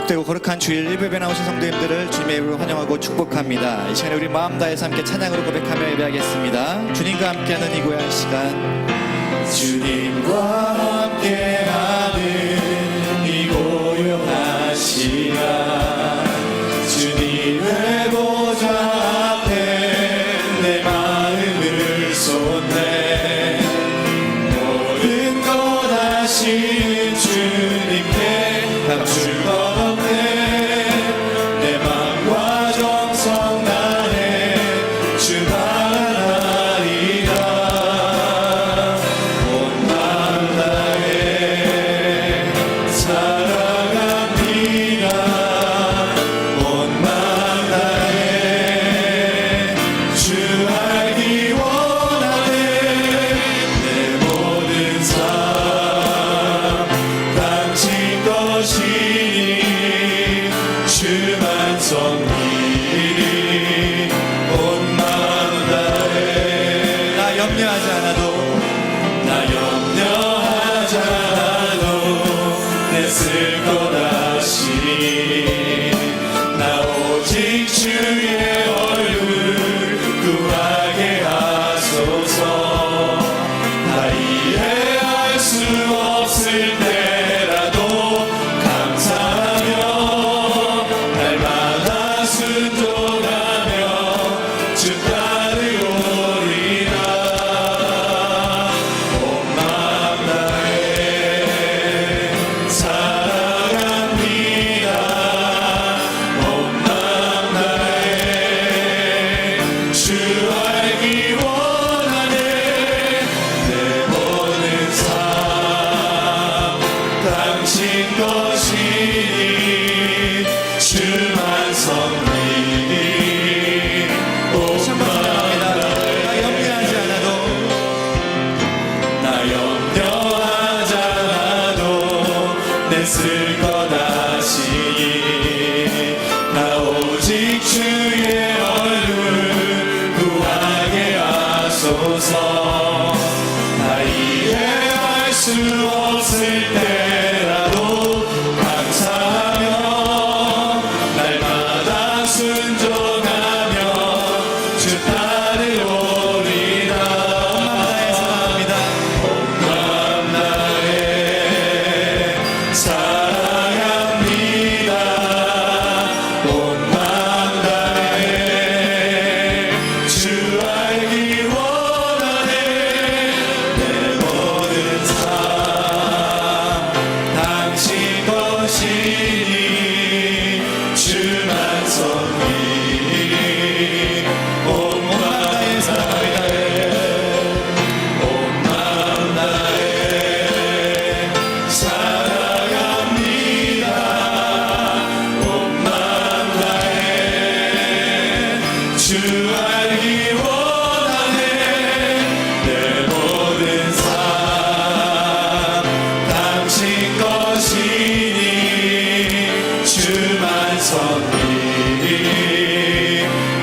복되고 거룩한 주일 일부에 나오신 성도님들을 주님의 이름으로 환영하고 축복합니다. 이 시간에 우리 마음 다해서 함께 찬양으로 고백하며 예배하겠습니다. 주님과 함께하는 이 고요한 시간, 주님과 함께하는 이 고요한 시간, 주님의 보좌 앞에 내 마음을 쏟네. 모든 것 아시는 주님께 감출 것 없네. 내 마음과 정성 다해 주 바라리라. 온 마음 다해 사랑합니다. 온 마음 다해 주 알기 원하네. 내 모든 삶 당신 것이니 주만 섬기리. 온 마음 다해 나 염려하지 않아도, 나 염려하지 않아도 내 쓸 것 아시니. 나 오직 주의 얼굴 구하게 하소서. 나 이해할 수 없을 때라도 감사하며 날마다 순종하며 주 따르오리라. 온 마음 다해 사랑합니다. 온 마음 다해 주 알기 원하네. 내 모든 삶 당신 것이니 주만 섬기니. 온 마음 다해 나 염려하지 않아도, 나 염려하지 않아도 내 쓸 것 아시니. 나 오직 주의 얼굴 구하게 하소서. 나 이해할 수 없을 때라도 감사하며 날마다 순종하며 주 따르오리라. 온 마음 다해 사랑합니다. 온 마음 다해 주 알기 원하네. 내 모든 삶 당신 것이니 주만 섬기니. 온 마음 다해 사랑합니다. 온 마음 다해 사랑합니다. 온 마음 다해 주 알기 원하네. 내 모든 삶 당신 것이니 주만 섬기니.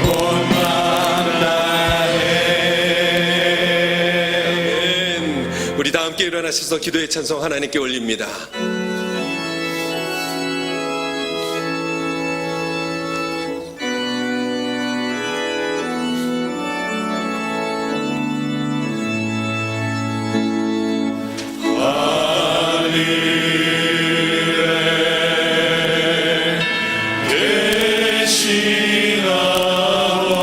온 마음 다해. 우리 다 함께 일어나셔서 기도의 찬송 하나님께 올립니다. 계신 아버지,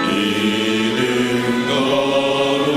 이름 거룩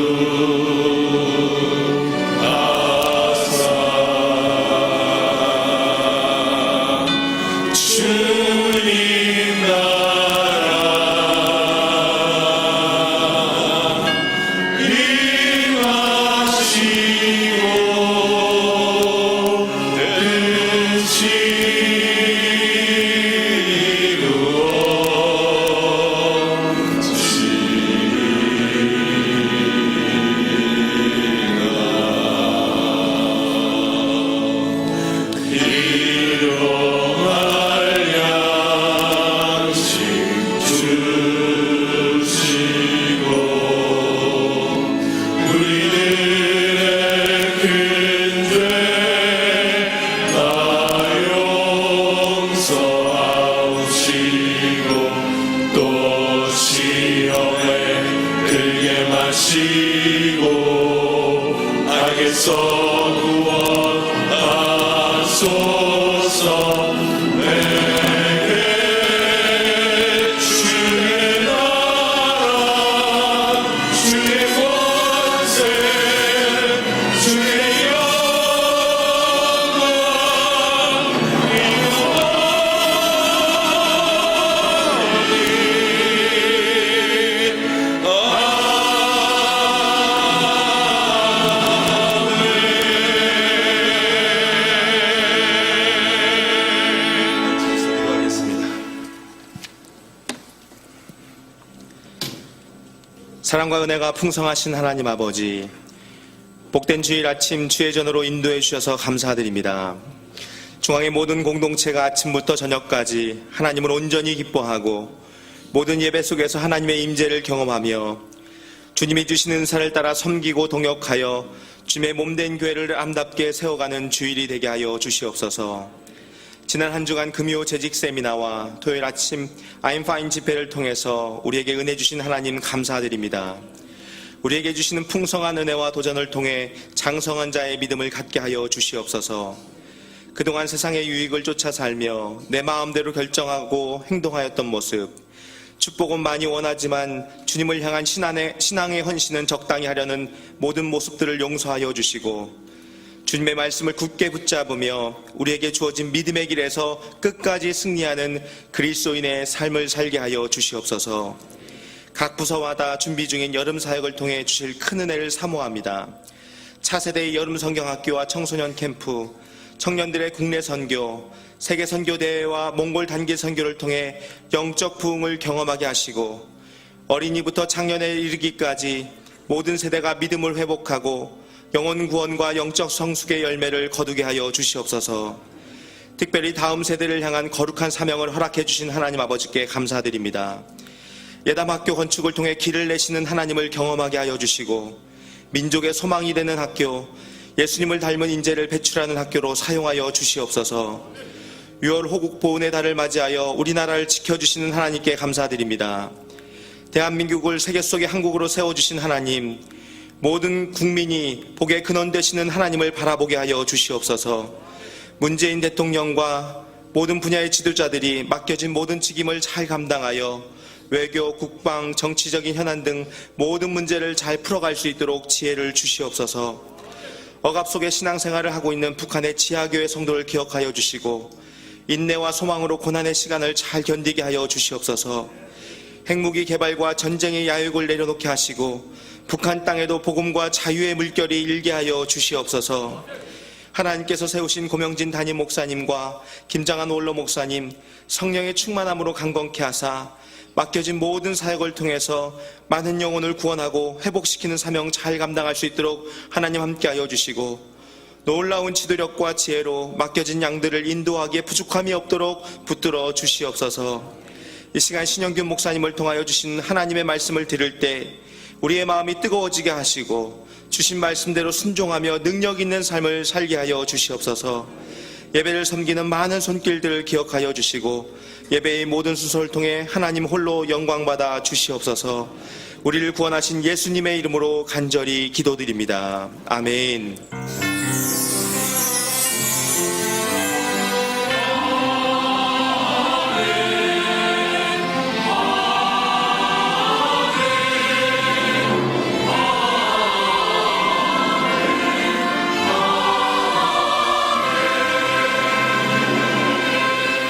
주시고 악에서 구원하소서. 내게 주의 나라 주의 권세 주의 사랑과 은혜가 풍성하신 하나님 아버지, 복된 주일 아침 주의 전으로 인도해 주셔서 감사드립니다. 중앙의 모든 공동체가 아침부터 저녁까지 하나님을 온전히 기뻐하고 모든 예배 속에서 하나님의 임재를 경험하며 주님이 주시는 은사를 따라 섬기고 동역하여 주님의 몸된 교회를 아름답게 세워가는 주일이 되게 하여 주시옵소서. 지난 한 주간 금요 재직 세미나와 토요일 아침 I'm Fine 집회를 통해서 우리에게 은혜 주신 하나님 감사드립니다. 우리에게 주시는 풍성한 은혜와 도전을 통해 장성한 자의 믿음을 갖게 하여 주시옵소서. 그동안 세상의 유익을 쫓아 살며 내 마음대로 결정하고 행동하였던 모습, 축복은 많이 원하지만 주님을 향한 신앙의 헌신은 적당히 하려는 모든 모습들을 용서하여 주시고 주님의 말씀을 굳게 붙잡으며 우리에게 주어진 믿음의 길에서 끝까지 승리하는 그리스도인의 삶을 살게 하여 주시옵소서. 각 부서마다 준비 중인 여름 사역을 통해 주실 큰 은혜를 사모합니다. 차세대의 여름 성경학교와 청소년 캠프, 청년들의 국내 선교, 세계 선교 대회와 몽골 단기 선교를 통해 영적 부흥을 경험하게 하시고 어린이부터 장년에 이르기까지 모든 세대가 믿음을 회복하고 영혼 구원과 영적 성숙의 열매를 거두게 하여 주시옵소서. 특별히 다음 세대를 향한 거룩한 사명을 허락해 주신 하나님 아버지께 감사드립니다. 예담학교 건축을 통해 길을 내시는 하나님을 경험하게 하여 주시고 민족의 소망이 되는 학교, 예수님을 닮은 인재를 배출하는 학교로 사용하여 주시옵소서. 6월 호국 보훈의 달을 맞이하여 우리나라를 지켜주시는 하나님께 감사드립니다. 대한민국을 세계 속의 한국으로 세워주신 하나님, 모든 국민이 복의 근원 되시는 하나님을 바라보게 하여 주시옵소서. 문재인 대통령과 모든 분야의 지도자들이 맡겨진 모든 직임을 잘 감당하여 외교, 국방, 정치적인 현안 등 모든 문제를 잘 풀어갈 수 있도록 지혜를 주시옵소서. 억압 속의 신앙생활을 하고 있는 북한의 지하교회 성도를 기억하여 주시고 인내와 소망으로 고난의 시간을 잘 견디게 하여 주시옵소서. 핵무기 개발과 전쟁의 야욕을 내려놓게 하시고 북한 땅에도 복음과 자유의 물결이 일게 하여 주시옵소서. 하나님께서 세우신 고명진 담임 목사님과 김장한 원로 목사님 성령의 충만함으로 강건케 하사 맡겨진 모든 사역을 통해서 많은 영혼을 구원하고 회복시키는 사명 잘 감당할 수 있도록 하나님 함께하여 주시고 놀라운 지도력과 지혜로 맡겨진 양들을 인도하기에 부족함이 없도록 붙들어 주시옵소서. 이 시간 신영균 목사님을 통하여 주신 하나님의 말씀을 들을 때 우리의 마음이 뜨거워지게 하시고 주신 말씀대로 순종하며 능력 있는 삶을 살게 하여 주시옵소서. 예배를 섬기는 많은 손길들을 기억하여 주시고 예배의 모든 순서를 통해 하나님 홀로 영광받아 주시옵소서. 우리를 구원하신 예수님의 이름으로 간절히 기도드립니다. 아멘.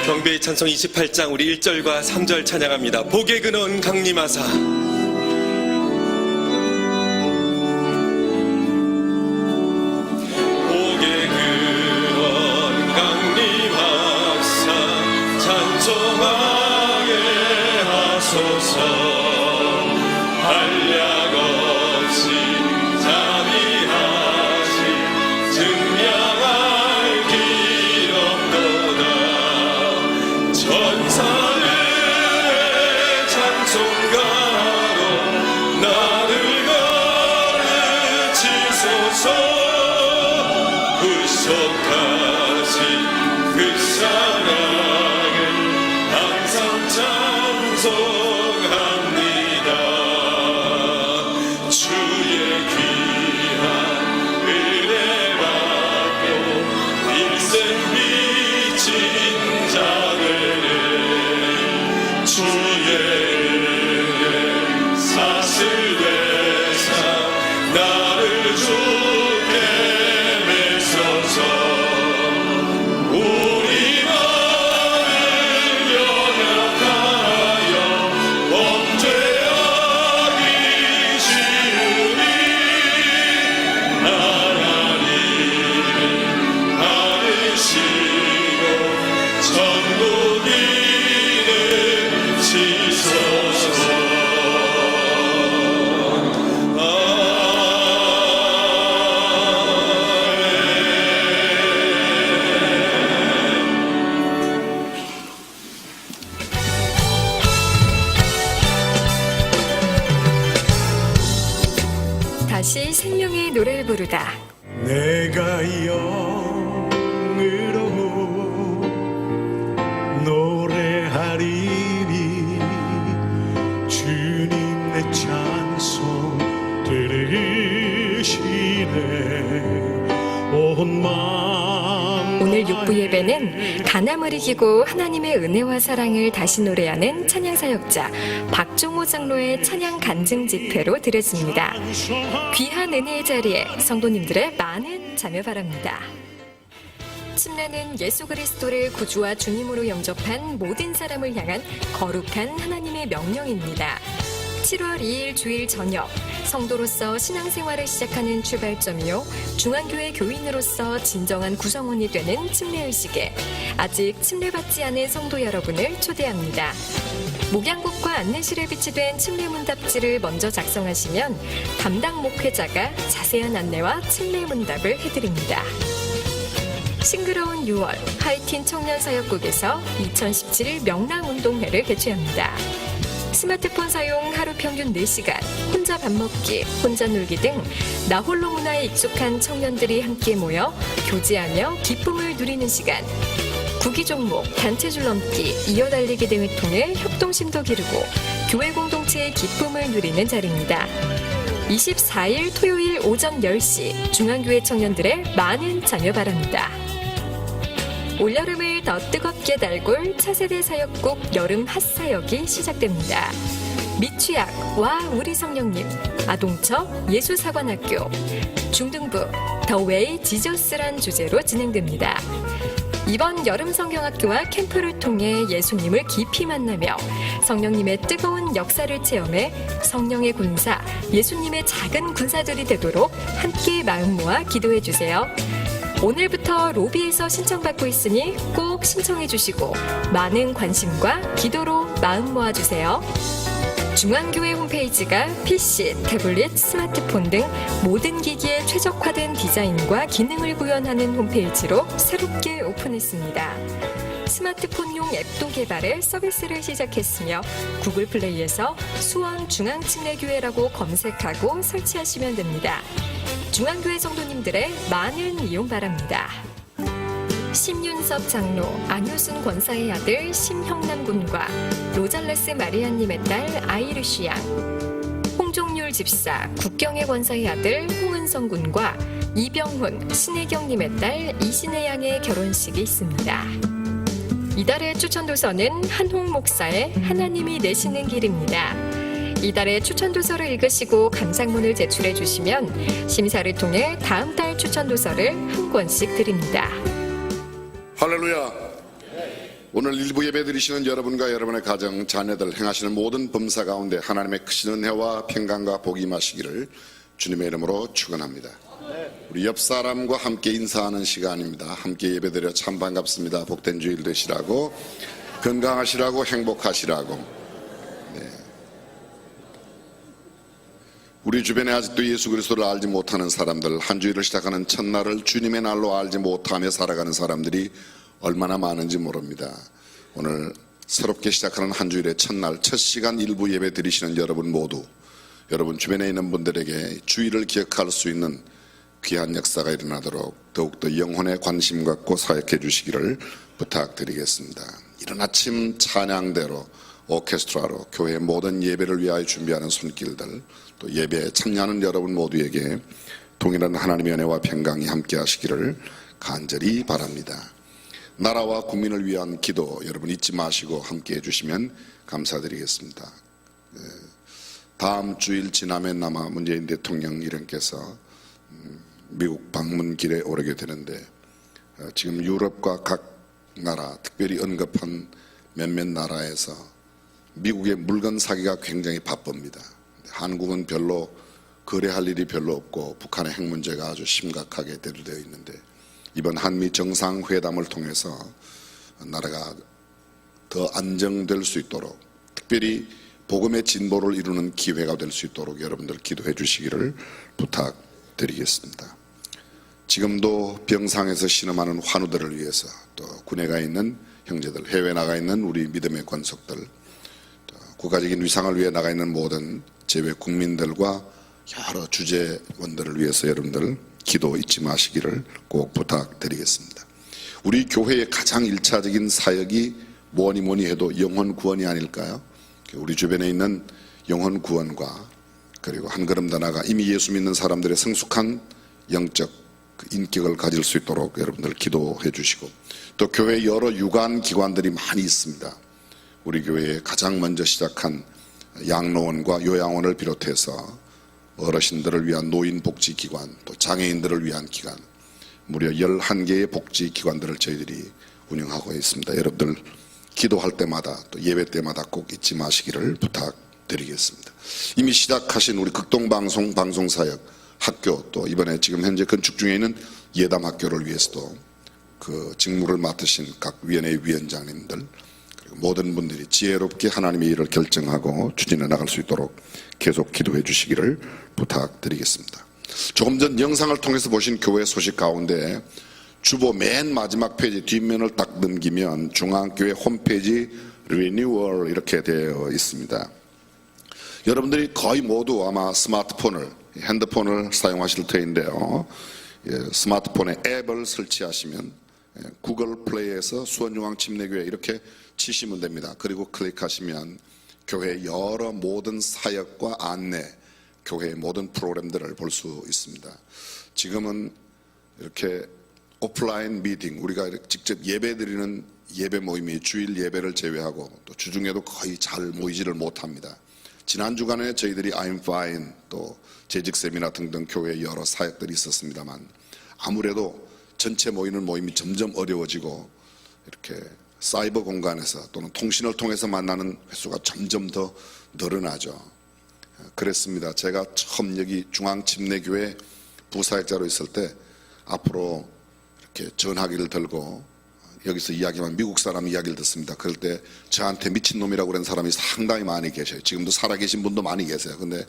경배의 찬송 28장 우리 1절과 3절 찬양합니다. 복의 근원 강림하사. 복의 근원 강림하사 찬송하게 하소서. 한량 없이 자비하신 증명할 길 없도다. 전사의 찬송가 다시 생명의 노래를 부르다. 내가 영으로 노래하리니 주님 내 찬송 들으시네 온 마음. 오늘 육부 예배는 가남을 이기고 하나님의 은혜와 사랑을 다시 노래하는 찬양사역자 박종호 장로의 찬양 간증 집회로 드려집니다. 귀한 은혜의 자리에 성도님들의 많은 참여 바랍니다. 침례는 예수 그리스도를 구주와 주님으로 영접한 모든 사람을 향한 거룩한 하나님의 명령입니다. 7월 2일 주일 저녁 성도로서 신앙생활을 시작하는 출발점이요 중앙교회 교인으로서 진정한 구성원이 되는 침례의식에 아직 침례받지 않은 성도 여러분을 초대합니다. 목양국과 안내실에 비치된 침례문답지를 먼저 작성하시면 담당 목회자가 자세한 안내와 침례문답을 해드립니다. 싱그러운 6월 하이틴 청년사역국에서 2017 명랑운동회를 개최합니다. 스마트폰 사용 하루 평균 4시간, 혼자 밥 먹기, 혼자 놀기 등 나홀로 문화에 익숙한 청년들이 함께 모여 교제하며 기쁨을 누리는 시간. 구기 종목, 단체 줄넘기, 이어달리기 등을 통해 협동심도 기르고 교회 공동체의 기쁨을 누리는 자리입니다. 24일 토요일 오전 10시 중앙교회 청년들의 많은 참여 바랍니다. 올여름을 더 뜨겁게 달굴 차세대 사역국 여름 핫사역이 시작됩니다. 미취학, 와 우리 성령님, 아동처, 예수사관학교, 중등부, 더 웨이 지저스란 주제로 진행됩니다. 이번 여름 성경학교와 캠프를 통해 예수님을 깊이 만나며 성령님의 뜨거운 역사를 체험해 성령의 군사, 예수님의 작은 군사들이 되도록 함께 마음 모아 기도해 주세요. 오늘부터 로비에서 신청받고 있으니 꼭 신청해 주시고 많은 관심과 기도로 마음 모아주세요. 중앙교회 홈페이지가 PC, 태블릿, 스마트폰 등 모든 기기에 최적화된 디자인과 기능을 구현하는 홈페이지로 새롭게 오픈했습니다. 스마트폰용 앱도 개발해 서비스를 시작했으며 구글 플레이에서 수원 중앙침례교회라고 검색하고 설치하시면 됩니다. 중앙교회 성도님들의 많은 이용 바랍니다. 심윤섭 장로, 안효순 권사의 아들 심형남 군과 로잘레스 마리아님의 딸 아이르시 양, 홍종률 집사, 국경의 권사의 아들 홍은성 군과 이병훈, 신혜경님의 딸 이신혜 양의 결혼식이 있습니다. 이달의 추천도서는 한홍 목사의 하나님이 내시는 길입니다. 이달의 추천도서를 읽으시고 감상문을 제출해 주시면 심사를 통해 다음 달 추천도서를 한 권씩 드립니다. 할렐루야. 오늘 일부 예배 드리시는 여러분과 여러분의 가정, 자녀들 행하시는 모든 범사 가운데 하나님의 크신 은혜와 평강과 복이 임하시기를 주님의 이름으로 축원합니다. 우리 옆 사람과 함께 인사하는 시간입니다. 함께 예배드려 참 반갑습니다. 복된 주일 되시라고, 건강하시라고, 행복하시라고. 우리 주변에 아직도 예수 그리스도를 알지 못하는 사람들, 한 주일을 시작하는 첫날을 주님의 날로 알지 못하며 살아가는 사람들이 얼마나 많은지 모릅니다. 오늘 새롭게 시작하는 한 주일의 첫날, 첫 시간 일부 예배 드리시는 여러분 모두, 여러분 주변에 있는 분들에게 주일을 기억할 수 있는 귀한 역사가 일어나도록 더욱더 영혼에 관심 갖고 사역해 주시기를 부탁드리겠습니다. 이른 아침 찬양대로, 오케스트라로 교회 모든 예배를 위하여 준비하는 손길들, 또 예배에 참여하는 여러분 모두에게 동일한 하나님의 은혜와 평강이 함께 하시기를 간절히 바랍니다. 나라와 국민을 위한 기도 여러분 잊지 마시고 함께 해주시면 감사드리겠습니다. 다음 주일 지나면 아마 문재인 대통령 일행께서 미국 방문길에 오르게 되는데, 지금 유럽과 각 나라, 특별히 언급한 몇몇 나라에서 미국의 물건 사기가 굉장히 바쁩니다. 한국은 별로 거래할 일이 별로 없고 북한의 핵 문제가 아주 심각하게 대두되어 있는데, 이번 한미 정상회담을 통해서 나라가 더 안정될 수 있도록, 특별히 복음의 진보를 이루는 기회가 될 수 있도록 여러분들 기도해 주시기를 부탁드리겠습니다. 지금도 병상에서 신음하는 환우들을 위해서, 또 군에 가 있는 형제들, 해외에 나가 있는 우리 믿음의 권속들, 또 국가적인 위상을 위해 나가 있는 모든 제외 국민들과 여러 주재원들을 위해서 여러분들 기도 잊지 마시기를 꼭 부탁드리겠습니다. 우리 교회의 가장 일차적인 사역이 뭐니 해도 영혼 구원이 아닐까요? 우리 주변에 있는 영혼 구원과 그리고 한 걸음 더 나아가 이미 예수 믿는 사람들의 성숙한 영적 인격을 가질 수 있도록 여러분들 기도해 주시고, 또 교회 여러 유관 기관들이 많이 있습니다. 우리 교회에 가장 먼저 시작한 양로원과 요양원을 비롯해서 어르신들을 위한 노인복지기관, 또 장애인들을 위한 기관, 무려 11개의 복지기관들을 저희들이 운영하고 있습니다. 여러분들 기도할 때마다 또 예배 때마다 꼭 잊지 마시기를 부탁드리겠습니다. 이미 시작하신 우리 극동방송 방송사역 학교, 또 이번에 지금 현재 건축 중에 있는 예담학교를 위해서도 그 직무를 맡으신 각 위원회 위원장님들 그리고 모든 분들이 지혜롭게 하나님의 일을 결정하고 추진해 나갈 수 있도록 계속 기도해 주시기를 부탁드리겠습니다. 조금 전 영상을 통해서 보신 교회 소식 가운데 주보 맨 마지막 페이지 뒷면을 딱 넘기면 중앙교회 홈페이지 리뉴얼 이렇게 되어 있습니다. 여러분들이 거의 모두 아마 스마트폰을, 핸드폰을 사용하실 터인데요. 스마트폰에 앱을 설치하시면 구글 플레이에서 수원중앙침례교회 이렇게 치시면 됩니다. 그리고 클릭하시면 교회 여러 모든 사역과 안내, 교회의 모든 프로그램들을 볼 수 있습니다. 지금은 이렇게 오프라인 미팅, 우리가 직접 예배 드리는 예배 모임이 주일 예배를 제외하고 또 주중에도 거의 잘 모이지를 못합니다. 지난 주간에 저희들이 I'm Fine, 또 재직 세미나 등등 교회의 여러 사역들이 있었습니다만 아무래도 전체 모이는 모임이 점점 어려워지고 이렇게 사이버 공간에서 또는 통신을 통해서 만나는 횟수가 점점 더 늘어나죠. 그랬습니다. 제가 처음 여기 중앙침례교회 부사역자로 있을 때 앞으로 이렇게 전화기를 들고 여기서 이야기만 미국 사람 이야기를 듣습니다. 그럴 때 저한테 미친놈이라고 그런 사람이 상당히 많이 계셔요. 지금도 살아계신 분도 많이 계세요. 근데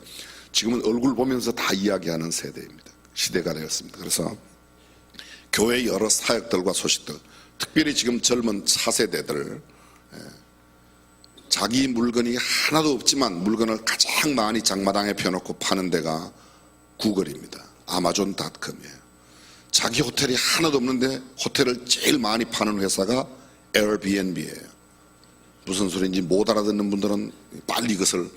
지금은 얼굴 보면서 다 이야기하는 세대입니다. 시대가 되었습니다. 그래서 교회 여러 사역들과 소식들, 특별히 지금 젊은 차세대들, 자기 물건이 하나도 없지만 물건을 가장 많이 장마당에 펴놓고 파는 데가 구글입니다. 아마존닷컴이에요. 자기 호텔이 하나도 없는데 호텔을 제일 많이 파는 회사가 에어비앤비예요. 무슨 소리인지 못 알아듣는 분들은 빨리 이것을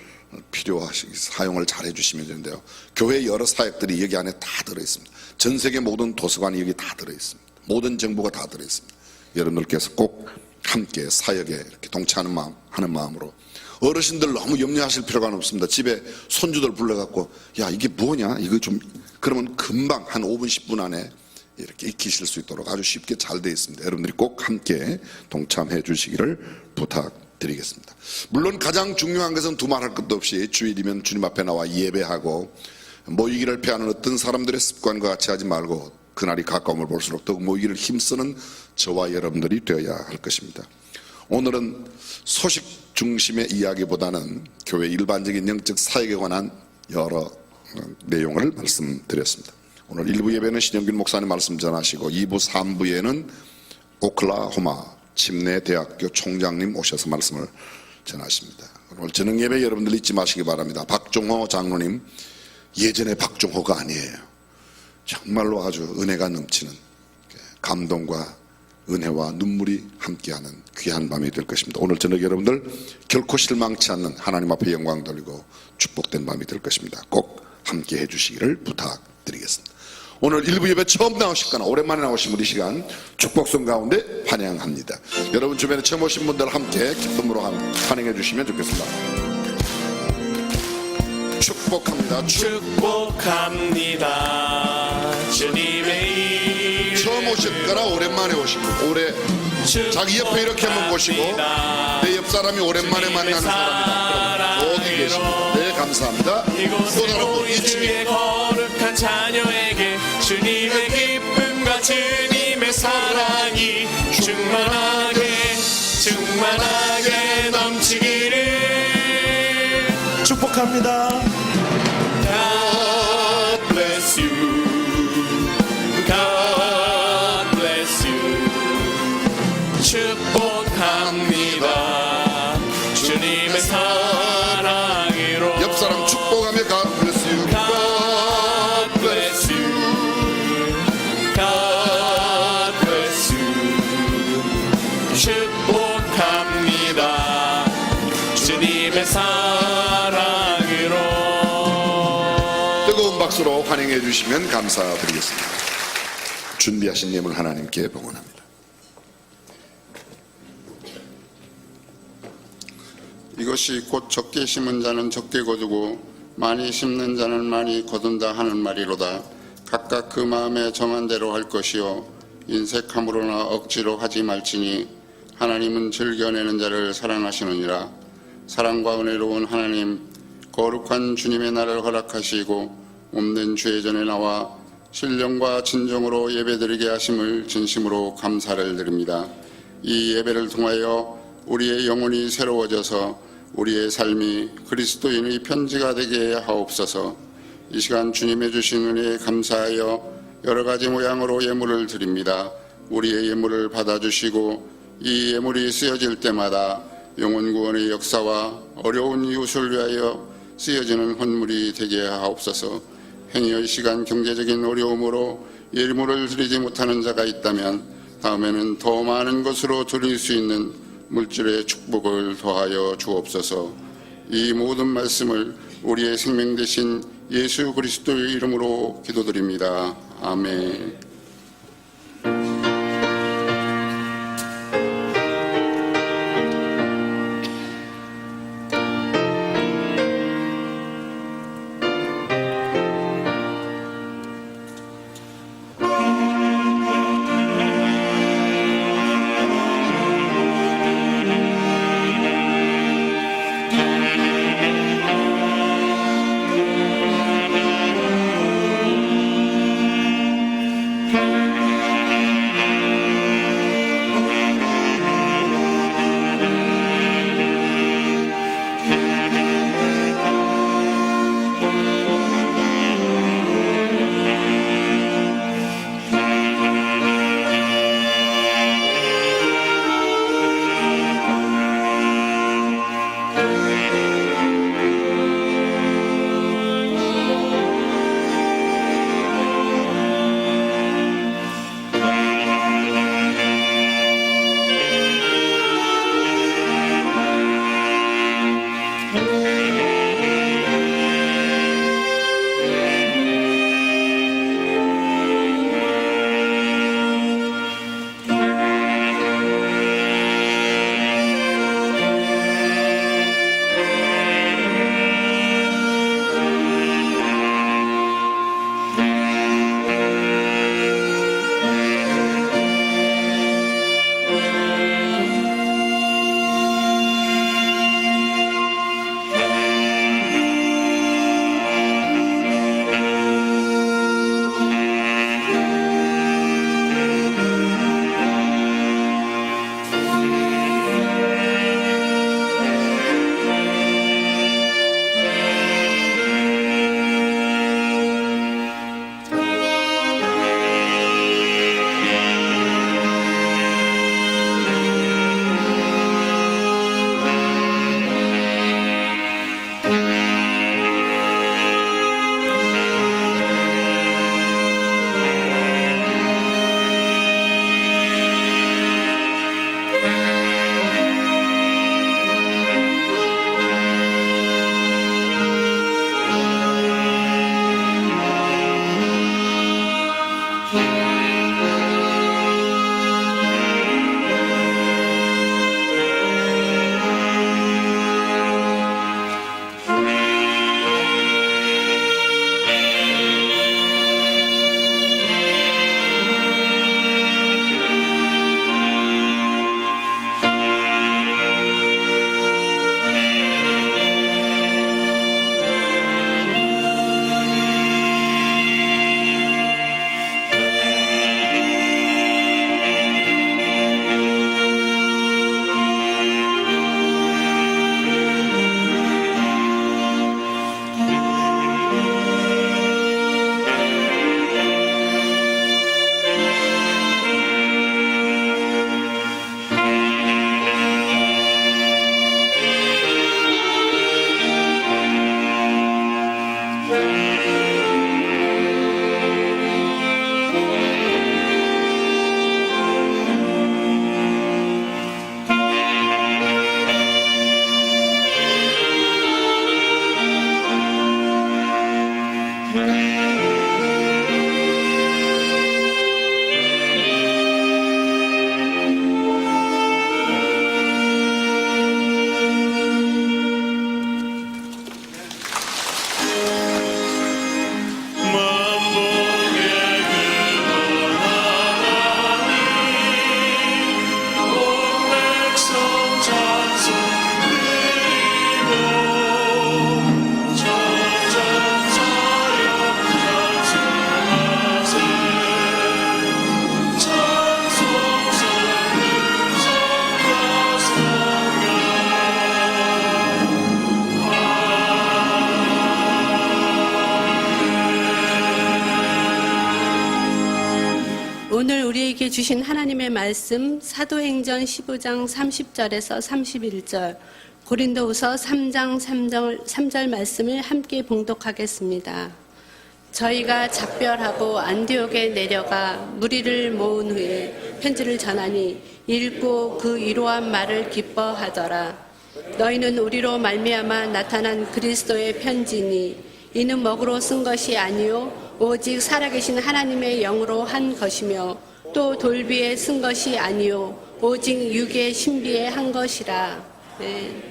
필요하시기 사용을 잘 해주시면 되는데요. 교회 여러 사역들이 여기 안에 다 들어있습니다. 전 세계 모든 도서관이 여기 다 들어있습니다. 모든 정보가 다 들어있습니다. 여러분들께서 꼭 함께 사역에 이렇게 동참하는 마음, 하는 마음으로, 어르신들 너무 염려하실 필요가 없습니다. 집에 손주들 불러갖고 야 이게 뭐냐 이거 좀, 그러면 금방 한 5분 10분 안에 이렇게 익히실 수 있도록 아주 쉽게 잘 되어 있습니다. 여러분들이 꼭 함께 동참해 주시기를 부탁드리겠습니다. 물론 가장 중요한 것은 두말할 것도 없이 주일이면 주님 앞에 나와 예배하고 모이기를 피하는 어떤 사람들의 습관과 같이 하지 말고 그날이 가까움을 볼수록 더욱 모이기를 힘쓰는 저와 여러분들이 되어야 할 것입니다. 오늘은 소식 중심의 이야기보다는 교회 일반적인 영적 사역에 관한 여러 내용을 말씀드렸습니다. 오늘 1부 예배는 신영균 목사님 말씀 전하시고 2부 3부에는 오클라호마 침례대학교 총장님 오셔서 말씀을 전하십니다. 오늘 저녁 예배 여러분들 잊지 마시기 바랍니다. 박종호 장로님, 예전의 박종호가 아니에요. 정말로 아주 은혜가 넘치는 감동과 은혜와 눈물이 함께하는 귀한 밤이 될 것입니다. 오늘 저녁 여러분들 결코 실망치 않는 하나님 앞에 영광 돌리고 축복된 밤이 될 것입니다. 꼭 함께 해주시기를 부탁드리겠습니다. 오늘 1부 예배 처음 나오시거나 오랜만에 나오신 분 이 시간 축복성 가운데 환영합니다. 여러분 주변에 처음 오신 분들 함께 기쁨으로 환영해 주시면 좋겠습니다. 축복합니다. 축복합니다. 주님의 이름 처음 오셨거나 오랜만에 오신 분, 올해 자기 옆에 이렇게 한번 보시고 내 옆 사람이 오랜만에 만나는 사람이다. 그럼 어디 계십니까? 네, 감사합니다. 또 다른 분, 이 주의 거룩한 자녀에게 주님의 기쁨과 주님의 사랑이 충만하게 넘치기를 축복합니다. God bless you. God bless you. 축복합니다. 주님의 사랑으로 옆 사람 축복하며 God bless you. 진행해 주시면 감사드리겠습니다. 준비하신 예물 하나님께 봉헌합니다. 이것이 곧 적게 심은 자는 적게 거두고 많이 심는 자는 많이 거둔다 하는 말이로다. 각각 그 마음에 정한 대로 할 것이요 인색함으로나 억지로 하지 말지니 하나님은 즐겨내는 자를 사랑하시느니라. 사랑과 은혜로운 하나님, 거룩한 주님의 날을 허락하시고 몸된 주의 전에 나와 신령과 진정으로 예배드리게 하심을 진심으로 감사를 드립니다. 이 예배를 통하여 우리의 영혼이 새로워져서 우리의 삶이 그리스도인의 편지가 되게 하옵소서. 이 시간 주님의 주신 은혜에 감사하여 여러 가지 모양으로 예물을 드립니다. 우리의 예물을 받아주시고 이 예물이 쓰여질 때마다 영혼 구원의 역사와 어려운 이웃을 위하여 쓰여지는 헌물이 되게 하옵소서. 행여의 시간 경제적인 어려움으로 예물을 드리지 못하는 자가 있다면 다음에는 더 많은 것으로 드릴 수 있는 물질의 축복을 더하여 주옵소서. 이 모든 말씀을 우리의 생명 되신 예수 그리스도의 이름으로 기도드립니다. 아멘. 오늘 우리에게 주신 하나님의 말씀 사도행전 15장 30절에서 31절, 고린도후서 3장 3절 말씀을 함께 봉독하겠습니다. 저희가 작별하고 안디옥에 내려가 무리를 모은 후에 편지를 전하니 읽고 그 이로한 말을 기뻐하더라. 너희는 우리로 말미암아 나타난 그리스도의 편지니 이는 먹으로 쓴 것이 아니요 오직 살아계신 하나님의 영으로 한 것이며 또 돌비에 쓴 것이 아니요 오직 육의 신비에 한 것이라. 네.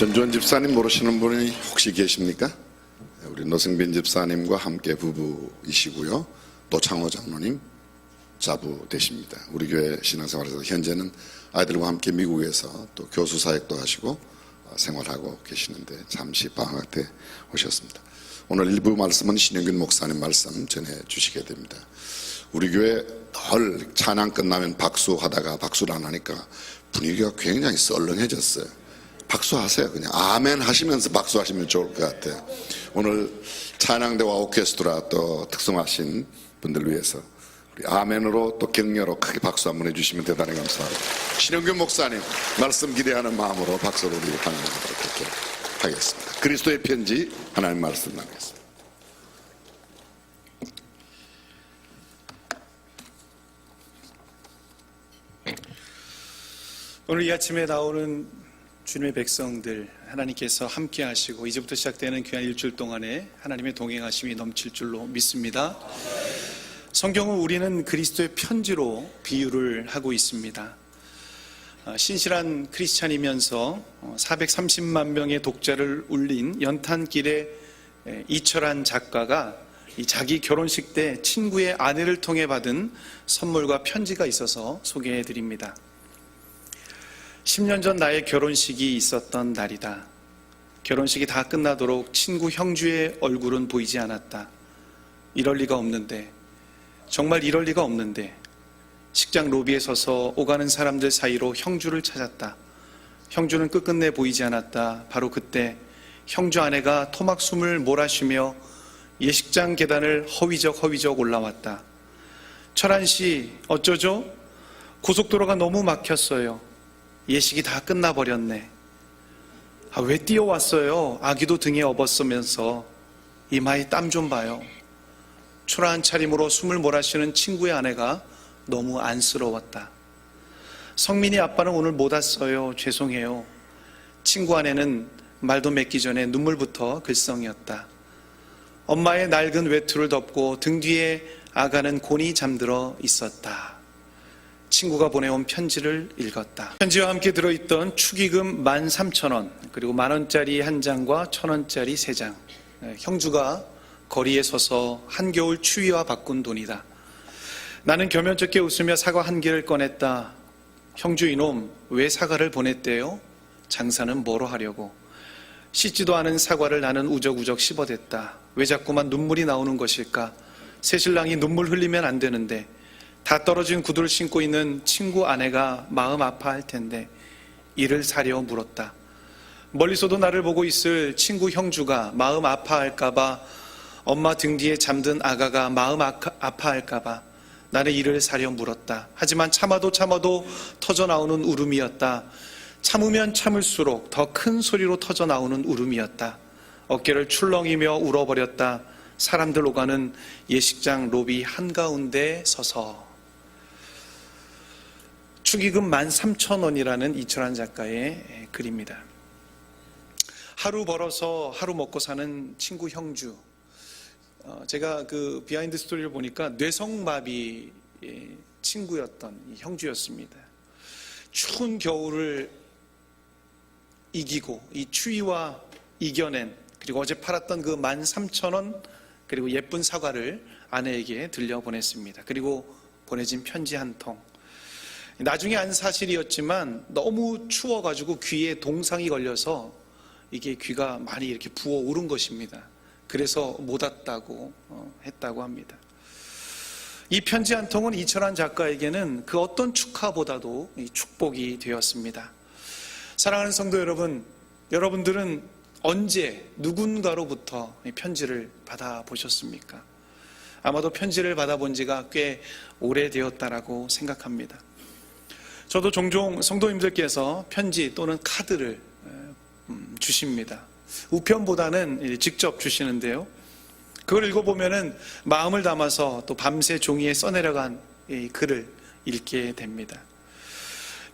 전주원 집사님 모르시는 분이 혹시 계십니까? 우리 노승빈 집사님과 함께 부부이시고요. 노창호 장로님 자부 되십니다. 우리 교회 신앙생활에서 현재는 아이들과 함께 미국에서 또 교수 사역도 하시고 생활하고 계시는데 잠시 방학 때 오셨습니다. 오늘 일부 말씀은 신영균 목사님 말씀 전해 주시게 됩니다. 우리 교회 늘 찬양 끝나면 박수하다가 박수를 안 하니까 분위기가 굉장히 썰렁해졌어요. 박수하세요. 그냥 아멘 하시면서 박수하시면 좋을 것 같아요. 오늘 찬양대와 오케스트라 또 특성하신 분들 위해서 우리 아멘으로 또 격려로 크게 박수 한번 해주시면 대단히 감사합니다. 신영균 목사님 말씀 기대하는 마음으로 박수로 우리 환영하도록 하겠습니다. 그리스도의 편지 하나님 말씀 나누겠습니다. 오늘 이 아침에 나오는 주님의 백성들 하나님께서 함께 하시고 이제부터 시작되는 귀한 일주일 동안에 하나님의 동행하심이 넘칠 줄로 믿습니다. 성경은 우리는 그리스도의 편지로 비유를 하고 있습니다. 신실한 크리스찬이면서 430만 명의 독자를 울린 연탄길의 이철한 작가가 자기 결혼식 때 친구의 아내를 통해 받은 선물과 편지가 있어서 소개해 드립니다. 10년 전 나의 결혼식이 있었던 날이다. 결혼식이 다 끝나도록 친구 형주의 얼굴은 보이지 않았다. 이럴 리가 없는데, 정말 이럴 리가 없는데 식장 로비에 서서 오가는 사람들 사이로 형주를 찾았다. 형주는 끝끝내 보이지 않았다. 바로 그때 형주 아내가 토막 숨을 몰아쉬며 예식장 계단을 허위적 올라왔다. 철한 씨, 어쩌죠? 고속도로가 너무 막혔어요. 예식이 다 끝나버렸네. 왜 뛰어왔어요? 아기도 등에 업었으면서. 이마에 땀 좀 봐요. 초라한 차림으로 숨을 몰아쉬는 친구의 아내가 너무 안쓰러웠다. 성민이 아빠는 오늘 못 왔어요. 죄송해요. 친구 아내는 말도 맺기 전에 눈물부터 글썽이었다. 엄마의 낡은 외투를 덮고 등 뒤에 아가는 곤히 잠들어 있었다. 친구가 보내온 편지를 읽었다. 편지와 함께 들어있던 축의금 13,000원, 그리고 10,000원짜리 한 장과 1,000원짜리 3장. 형주가 거리에 서서 한겨울 추위와 바꾼 돈이다. 나는 겸연쩍게 웃으며 사과 한 개를 꺼냈다. 형주 이놈, 왜 사과를 보냈대요? 장사는 뭐로 하려고? 씻지도 않은 사과를 나는 우적우적 씹어댔다. 왜 자꾸만 눈물이 나오는 것일까? 새신랑이 눈물 흘리면 안 되는데. 다 떨어진 구두를 신고 있는 친구 아내가 마음 아파할 텐데 이를 사려 물었다. 멀리서도 나를 보고 있을 친구 형주가 마음 아파할까봐, 엄마 등 뒤에 잠든 아가가 마음 아파할까봐 나는 이를 사려 물었다. 하지만 참아도 터져나오는 울음이었다. 참으면 참을수록 더 큰 소리로 터져나오는 울음이었다. 어깨를 출렁이며 울어버렸다. 사람들 오가는 예식장 로비 한가운데 서서. 축의금 13,000원이라는 이철한 작가의 글입니다. 하루 벌어서 하루 먹고 사는 친구 형주. 제가 그 비하인드 스토리를 보니까 뇌성마비 친구였던 형주였습니다. 추운 겨울을 이기고 이 추위와 이겨낸, 그리고 어제 팔았던 그 13,000원 그리고 예쁜 사과를 아내에게 들려보냈습니다. 그리고 보내진 편지 한 통. 나중에 안 사실이었지만 너무 추워가지고 귀에 동상이 걸려서 이게 귀가 많이 이렇게 부어오른 것입니다. 그래서 못 왔다고 했다고 합니다. 이 편지 한 통은 이철한 작가에게는 그 어떤 축하보다도 축복이 되었습니다. 사랑하는 성도 여러분, 여러분들은 언제 누군가로부터 편지를 받아보셨습니까? 아마도 편지를 받아본 지가 꽤 오래되었다라고 생각합니다. 저도 종종 성도님들께서 편지 또는 카드를 주십니다. 우편보다는 직접 주시는데요. 그걸 읽어보면은 마음을 담아서 또 밤새 종이에 써내려간 이 글을 읽게 됩니다.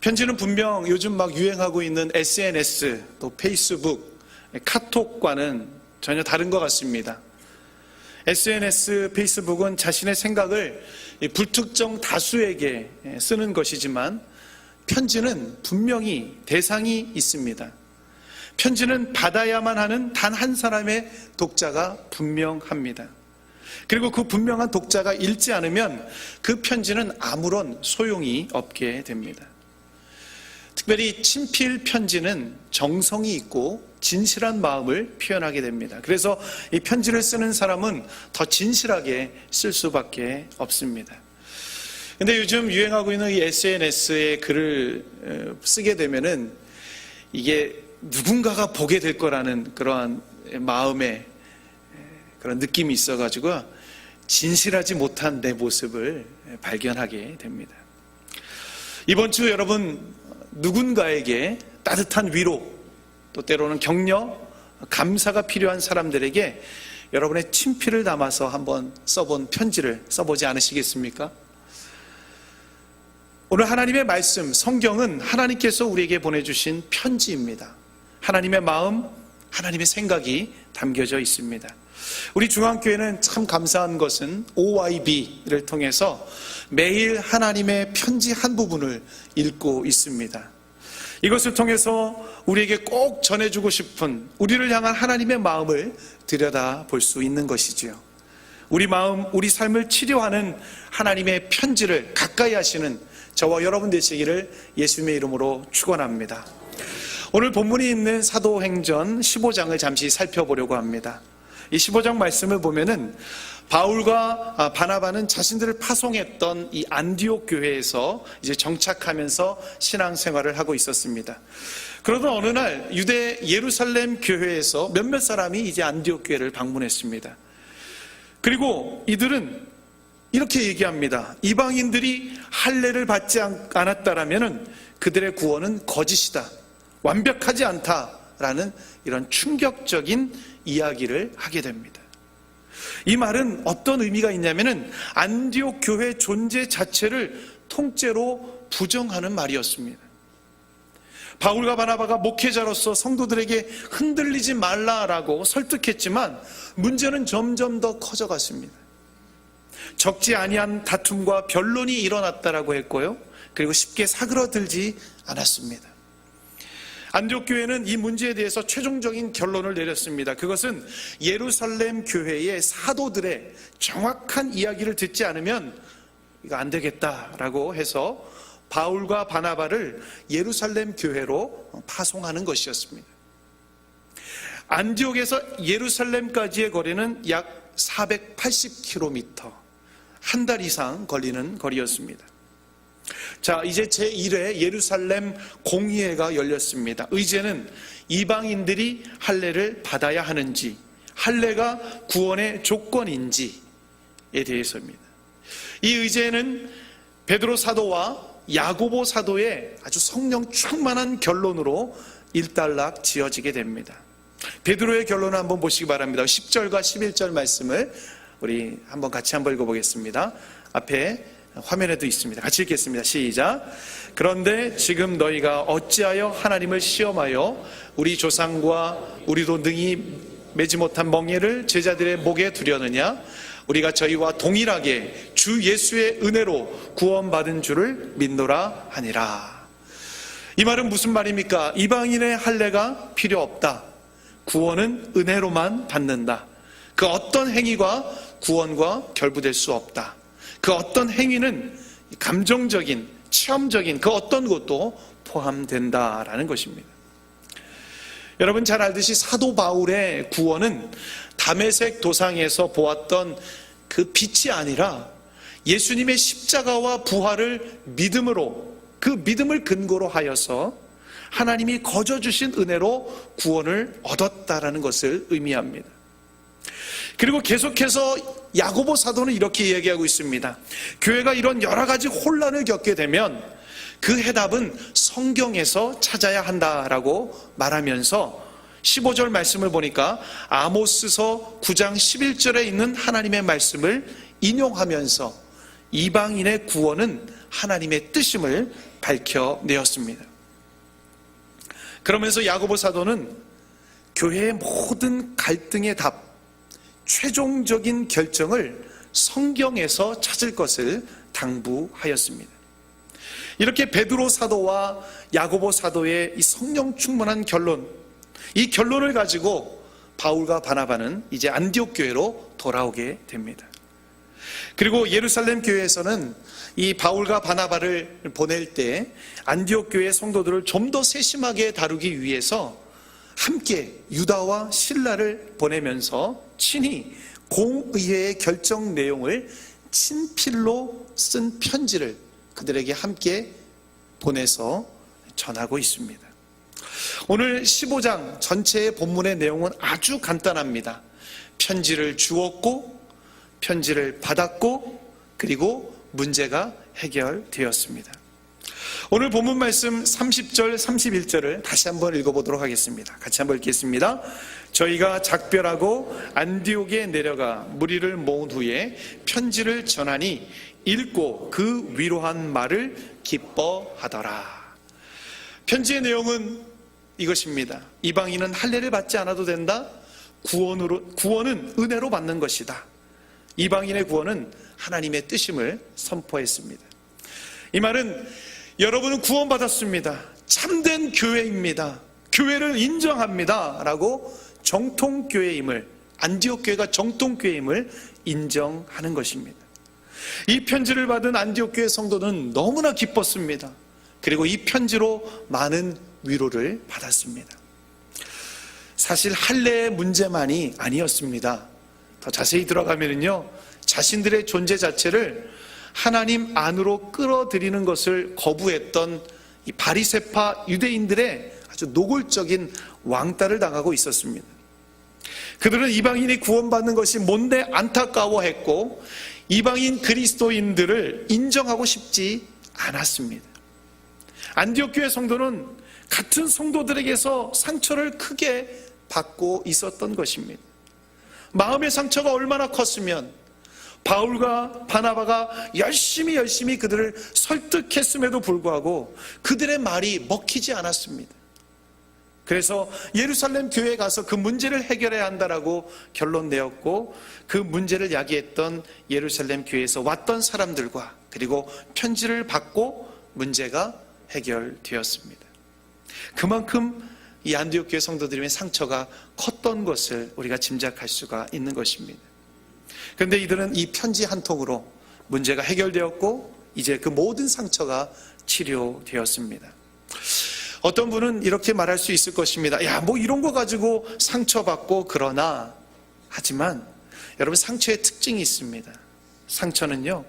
편지는 분명 요즘 막 유행하고 있는 SNS, 또 페이스북, 카톡과는 전혀 다른 것 같습니다. SNS, 페이스북은 자신의 생각을 불특정 다수에게 쓰는 것이지만 편지는 분명히 대상이 있습니다. 편지는 받아야만 하는 단 한 사람의 독자가 분명합니다. 그리고 그 분명한 독자가 읽지 않으면 그 편지는 아무런 소용이 없게 됩니다. 특별히 친필 편지는 정성이 있고 진실한 마음을 표현하게 됩니다. 그래서 이 편지를 쓰는 사람은 더 진실하게 쓸 수밖에 없습니다. 근데 요즘 유행하고 있는 이 SNS에 글을 쓰게 되면은 이게 누군가가 보게 될 거라는 그러한 마음의 그런 느낌이 있어가지고 진실하지 못한 내 모습을 발견하게 됩니다. 이번 주 여러분 누군가에게 따뜻한 위로 또 때로는 격려, 감사가 필요한 사람들에게 여러분의 친필을 담아서 한번 써본 편지를 써보지 않으시겠습니까? 오늘 하나님의 말씀, 성경은 하나님께서 우리에게 보내주신 편지입니다. 하나님의 마음, 하나님의 생각이 담겨져 있습니다. 우리 중앙교회는 참 감사한 것은 OYB를 통해서 매일 하나님의 편지 한 부분을 읽고 있습니다. 이것을 통해서 우리에게 꼭 전해주고 싶은 우리를 향한 하나님의 마음을 들여다볼 수 있는 것이지요. 우리 마음, 우리 삶을 치료하는 하나님의 편지를 가까이 하시는 저와 여러분 되시기를 예수님의 이름으로 축원합니다. 오늘 본문이 있는 사도행전 15장을 잠시 살펴보려고 합니다. 이 15장 말씀을 보면은 바울과 바나바는 자신들을 파송했던 이 안디옥 교회에서 이제 정착하면서 신앙생활을 하고 있었습니다. 그러던 어느 날 유대 예루살렘 교회에서 몇몇 사람이 이제 안디옥 교회를 방문했습니다. 그리고 이들은 이렇게 얘기합니다. 이방인들이 할례를 받지 않았다라면은 그들의 구원은 거짓이다. 완벽하지 않다라는 이런 충격적인 이야기를 하게 됩니다. 이 말은 어떤 의미가 있냐면은 안디옥 교회 존재 자체를 통째로 부정하는 말이었습니다. 바울과 바나바가 목회자로서 성도들에게 흔들리지 말라라고 설득했지만 문제는 점점 더 커져갔습니다. 적지 아니한 다툼과 변론이 일어났다라고 했고요. 그리고 쉽게 사그러들지 않았습니다. 안디옥 교회는 이 문제에 대해서 최종적인 결론을 내렸습니다. 그것은 예루살렘 교회의 사도들의 정확한 이야기를 듣지 않으면 이거 안 되겠다라고 해서 바울과 바나바를 예루살렘 교회로 파송하는 것이었습니다. 안디옥에서 예루살렘까지의 거리는 약 480km, 한 달 이상 걸리는 거리였습니다. 자, 이제 제1회 예루살렘 공의회가 열렸습니다. 의제는 이방인들이 할례를 받아야 하는지, 할례가 구원의 조건인지에 대해서입니다. 이 의제는 베드로 사도와 야고보 사도의 아주 성령 충만한 결론으로 일단락 지어지게 됩니다. 베드로의 결론을 한번 보시기 바랍니다. 10절과 11절 말씀을 우리 한번 같이 한번 읽어보겠습니다. 앞에 화면에도 있습니다. 같이 읽겠습니다. 시작. 그런데 지금 너희가 어찌하여 하나님을 시험하여 우리 조상과 우리도 능히 매지 못한 멍에를 제자들의 목에 두려느냐? 우리가 저희와 동일하게 주 예수의 은혜로 구원받은 줄을 믿노라 하니라. 이 말은 무슨 말입니까? 이방인의 할례가 필요 없다. 구원은 은혜로만 받는다. 그 어떤 행위가 구원과 결부될 수 없다. 그 어떤 행위는 감정적인, 체험적인 그 어떤 것도 포함된다라는 것입니다. 여러분 잘 알듯이 사도 바울의 구원은 다메섹 도상에서 보았던 그 빛이 아니라 예수님의 십자가와 부활을 믿음으로, 그 믿음을 근거로 하여서 하나님이 거저 주신 은혜로 구원을 얻었다라는 것을 의미합니다. 그리고 계속해서 야고보 사도는 이렇게 얘기하고 있습니다. 교회가 이런 여러 가지 혼란을 겪게 되면 그 해답은 성경에서 찾아야 한다라고 말하면서 15절 말씀을 보니까 아모스서 9장 11절에 있는 하나님의 말씀을 인용하면서 이방인의 구원은 하나님의 뜻임을 밝혀내었습니다. 그러면서 야고보 사도는 교회의 모든 갈등의 답, 최종적인 결정을 성경에서 찾을 것을 당부하였습니다. 이렇게 베드로 사도와 야고보 사도의 이 성령 충만한 결론, 이 결론을 가지고 바울과 바나바는 이제 안디옥 교회로 돌아오게 됩니다. 그리고 예루살렘 교회에서는 이 바울과 바나바를 보낼 때 안디옥 교회 성도들을 좀 더 세심하게 다루기 위해서 함께 유다와 실라를 보내면서 친히 공의회의 결정 내용을 친필로 쓴 편지를 그들에게 함께 보내서 전하고 있습니다. 오늘 15장 전체의 본문의 내용은 아주 간단합니다. 편지를 주었고, 편지를 받았고, 그리고 문제가 해결되었습니다. 오늘 본문 말씀 30절, 31절을 다시 한번 읽어보도록 하겠습니다. 같이 한번 읽겠습니다. 저희가 작별하고 안디옥에 내려가 무리를 모은 후에 편지를 전하니 읽고 그 위로한 말을 기뻐하더라. 편지의 내용은 이것입니다. 이방인은 할례를 받지 않아도 된다. 구원은 은혜로 받는 것이다. 이방인의 구원은 하나님의 뜻임을 선포했습니다. 이 말은 여러분은 구원받았습니다. 참된 교회입니다. 교회를 인정합니다. 라고 정통교회임을, 안디옥 교회가 정통교회임을 인정하는 것입니다. 이 편지를 받은 안디옥 교회 성도는 너무나 기뻤습니다. 그리고 이 편지로 많은 위로를 받았습니다. 사실 할례의 문제만이 아니었습니다. 더 자세히 들어가면요, 자신들의 존재 자체를 하나님 안으로 끌어들이는 것을 거부했던 이 바리새파 유대인들의 아주 노골적인 왕따를 당하고 있었습니다. 그들은 이방인이 구원받는 것이 뭔데 안타까워했고 이방인 그리스도인들을 인정하고 싶지 않았습니다. 안디옥 교회 성도는 같은 성도들에게서 상처를 크게 받고 있었던 것입니다. 마음의 상처가 얼마나 컸으면 바울과 바나바가 열심히 그들을 설득했음에도 불구하고 그들의 말이 먹히지 않았습니다. 그래서 예루살렘 교회에 가서 그 문제를 해결해야 한다라고 결론 내었고, 그 문제를 야기했던 예루살렘 교회에서 왔던 사람들과 그리고 편지를 받고 문제가 해결되었습니다. 그만큼 이 안디옥 교회 성도들의 상처가 컸던 것을 우리가 짐작할 수가 있는 것입니다. 그런데 이들은 이 편지 한 통으로 문제가 해결되었고 이제 그 모든 상처가 치료되었습니다. 어떤 분은 이렇게 말할 수 있을 것입니다. 야, 뭐 이런 거 가지고 상처받고 그러나, 하지만 여러분, 상처의 특징이 있습니다. 상처는요,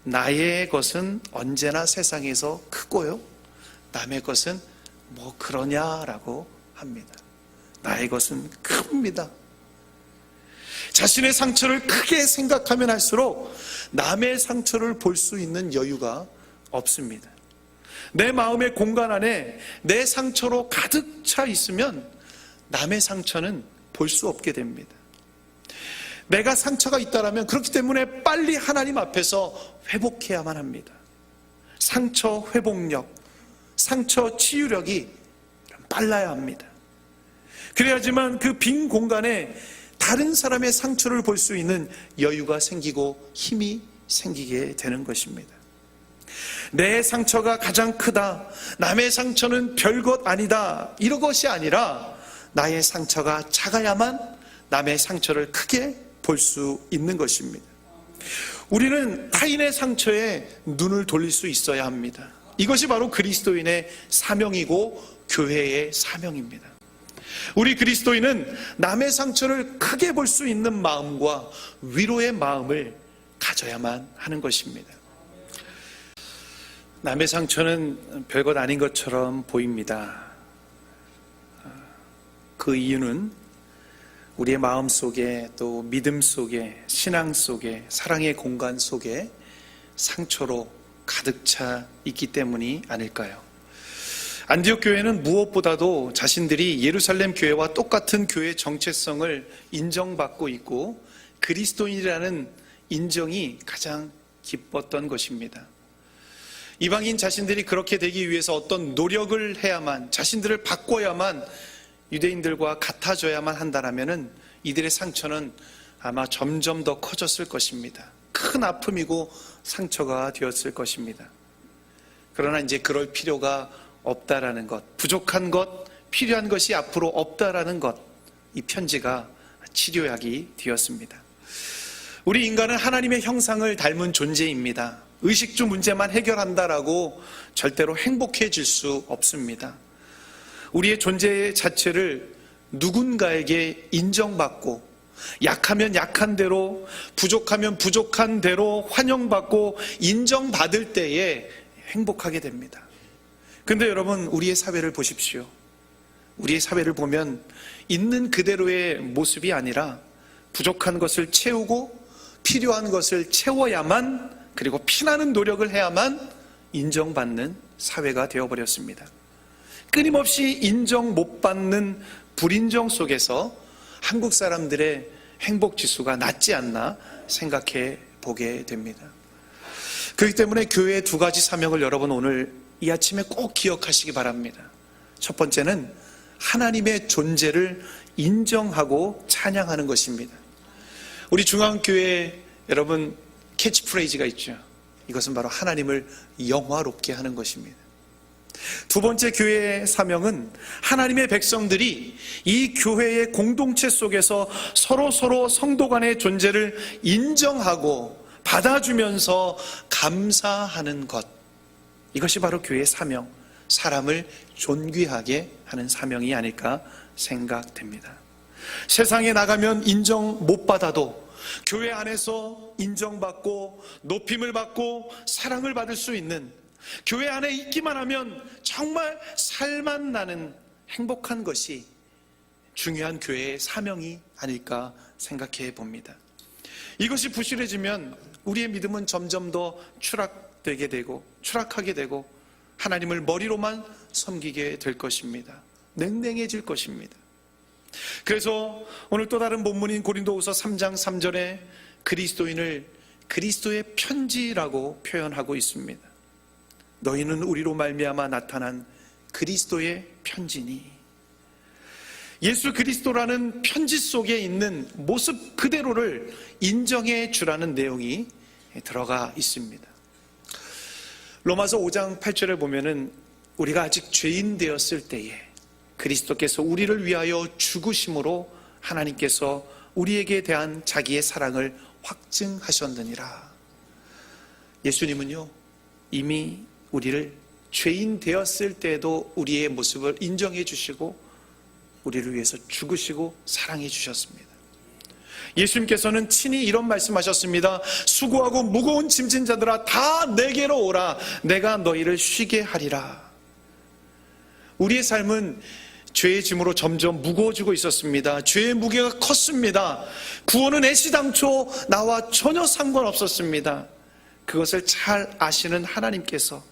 나의 것은 언제나 세상에서 크고요, 남의 것은 뭐 그러냐라고 합니다. 나의 것은 큽니다. 자신의 상처를 크게 생각하면 할수록 남의 상처를 볼 수 있는 여유가 없습니다. 내 마음의 공간 안에 내 상처로 가득 차 있으면 남의 상처는 볼 수 없게 됩니다. 내가 상처가 있다라면 그렇기 때문에 빨리 하나님 앞에서 회복해야만 합니다. 상처 회복력, 상처 치유력이 빨라야 합니다. 그래야지만 그 빈 공간에 다른 사람의 상처를 볼 수 있는 여유가 생기고 힘이 생기게 되는 것입니다. 내 상처가 가장 크다, 남의 상처는 별것 아니다, 이런 것이 아니라 나의 상처가 작아야만 남의 상처를 크게 볼 수 있는 것입니다. 우리는 타인의 상처에 눈을 돌릴 수 있어야 합니다. 이것이 바로 그리스도인의 사명이고 교회의 사명입니다. 우리 그리스도인은 남의 상처를 크게 볼 수 있는 마음과 위로의 마음을 가져야만 하는 것입니다. 남의 상처는 별것 아닌 것처럼 보입니다. 그 이유는 우리의 마음 속에, 또 믿음 속에, 신앙 속에, 사랑의 공간 속에 상처로 가득 차 있기 때문이 아닐까요? 안디옥 교회는 무엇보다도 자신들이 예루살렘 교회와 똑같은 교회 정체성을 인정받고 있고 그리스도인이라는 인정이 가장 기뻤던 것입니다. 이방인 자신들이 그렇게 되기 위해서 어떤 노력을 해야만, 자신들을 바꿔야만, 유대인들과 같아져야만 한다라면은 이들의 상처는 아마 점점 더 커졌을 것입니다. 큰 아픔이고 상처가 되었을 것입니다. 그러나 이제 그럴 필요가 없다라는 것, 부족한 것, 필요한 것이 앞으로 없다라는 것, 이 편지가 치료약이 되었습니다. 우리 인간은 하나님의 형상을 닮은 존재입니다. 의식주 문제만 해결한다라고 절대로 행복해질 수 없습니다. 우리의 존재 자체를 누군가에게 인정받고, 약하면 약한 대로, 부족하면 부족한 대로 환영받고 인정받을 때에 행복하게 됩니다. 근데 여러분, 우리의 사회를 보십시오. 우리의 사회를 보면 있는 그대로의 모습이 아니라 부족한 것을 채우고 필요한 것을 채워야만, 그리고 피나는 노력을 해야만 인정받는 사회가 되어버렸습니다. 끊임없이 인정 못 받는 불인정 속에서 한국 사람들의 행복 지수가 낮지 않나 생각해 보게 됩니다. 그렇기 때문에 교회의 두 가지 사명을 여러분 오늘 이 아침에 꼭 기억하시기 바랍니다. 첫 번째는 하나님의 존재를 인정하고 찬양하는 것입니다. 우리 중앙교회 여러분 캐치프레이즈가 있죠. 이것은 바로 하나님을 영화롭게 하는 것입니다. 두 번째 교회의 사명은 하나님의 백성들이 이 교회의 공동체 속에서 서로 성도 간의 존재를 인정하고 받아주면서 감사하는 것. 이것이 바로 교회의 사명, 사람을 존귀하게 하는 사명이 아닐까 생각됩니다. 세상에 나가면 인정 못 받아도 교회 안에서 인정받고 높임을 받고 사랑을 받을 수 있는, 교회 안에 있기만 하면 정말 살맛 나는 행복한 것이 중요한 교회의 사명이 아닐까 생각해 봅니다. 이것이 부실해지면 우리의 믿음은 점점 더 추락하게 되고 하나님을 머리로만 섬기게 될 것입니다. 냉랭해질 것입니다. 그래서 오늘 또 다른 본문인 고린도후서 3장 3절에 그리스도인을 그리스도의 편지라고 표현하고 있습니다. 너희는 우리로 말미암아 나타난 그리스도의 편지니. 예수 그리스도라는 편지 속에 있는 모습 그대로를 인정해 주라는 내용이 들어가 있습니다. 로마서 5장 8절에 보면은 우리가 아직 죄인 되었을 때에 그리스도께서 우리를 위하여 죽으심으로 하나님께서 우리에게 대한 자기의 사랑을 확증하셨느니라. 예수님은요, 이미 우리를 죄인 되었을 때에도 우리의 모습을 인정해 주시고 우리를 위해서 죽으시고 사랑해 주셨습니다. 예수님께서는 친히 이런 말씀하셨습니다. 수고하고 무거운 짐진 자들아 다 내게로 오라. 내가 너희를 쉬게 하리라. 우리의 삶은 죄의 짐으로 점점 무거워지고 있었습니다. 죄의 무게가 컸습니다. 구원은 애시당초 나와 전혀 상관없었습니다. 그것을 잘 아시는 하나님께서